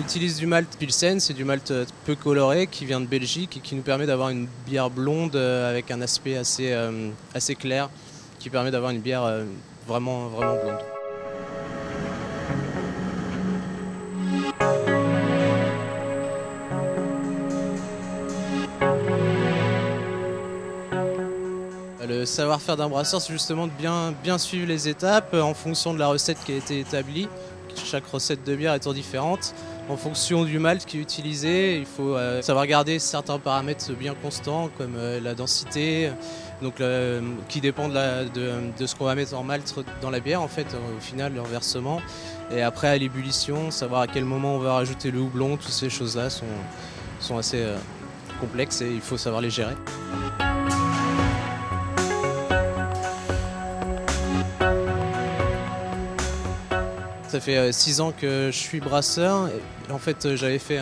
utilise du malt Pilsen, c'est du malt peu coloré qui vient de Belgique et qui nous permet d'avoir une bière blonde avec un aspect assez clair, qui permet d'avoir une bière vraiment blonde. Le savoir-faire d'un brasseur, c'est justement de bien suivre les étapes en fonction de la recette qui a été établie. Chaque recette de bière étant différente. En fonction du malt qui est utilisé, il faut savoir garder certains paramètres bien constants comme la densité, donc, qui dépend de ce qu'on va mettre en malt dans la bière en fait, au final, le renversement. Et après à l'ébullition, savoir à quel moment on va rajouter le houblon, toutes ces choses-là sont assez complexes et il faut savoir les gérer. Ça fait 6 ans que je suis brasseur. Et en fait, j'avais fait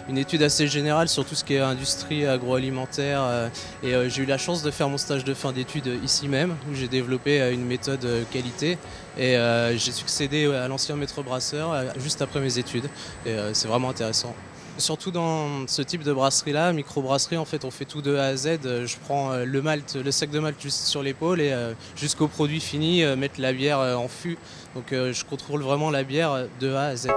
une étude assez générale sur tout ce qui est industrie agroalimentaire. Et j'ai eu la chance de faire mon stage de fin d'études ici même, où j'ai développé une méthode qualité. Et j'ai succédé à l'ancien maître brasseur juste après mes études. Et c'est vraiment intéressant. Surtout dans ce type de brasserie-là, microbrasserie, en fait, on fait tout de A à Z. Je prends le malt, le sac de malt juste sur l'épaule et jusqu'au produit fini, mettre la bière en fût. Donc je contrôle vraiment la bière de A à Z.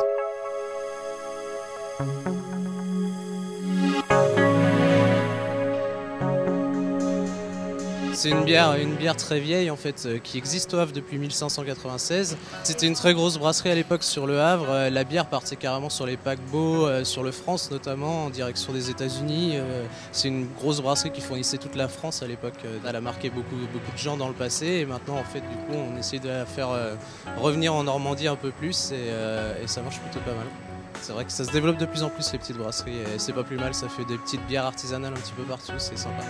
C'est une bière très vieille en fait, qui existe au Havre depuis 1596. C'était une très grosse brasserie à l'époque sur le Havre. La bière partait carrément sur les paquebots, sur le France notamment, en direction des États-Unis. C'est une grosse brasserie qui fournissait toute la France à l'époque. Elle a marqué beaucoup de gens dans le passé et maintenant en fait du coup on essaie de la faire revenir en Normandie un peu plus et ça marche plutôt pas mal. C'est vrai que ça se développe de plus en plus les petites brasseries et c'est pas plus mal, ça fait des petites bières artisanales un petit peu partout, c'est sympa.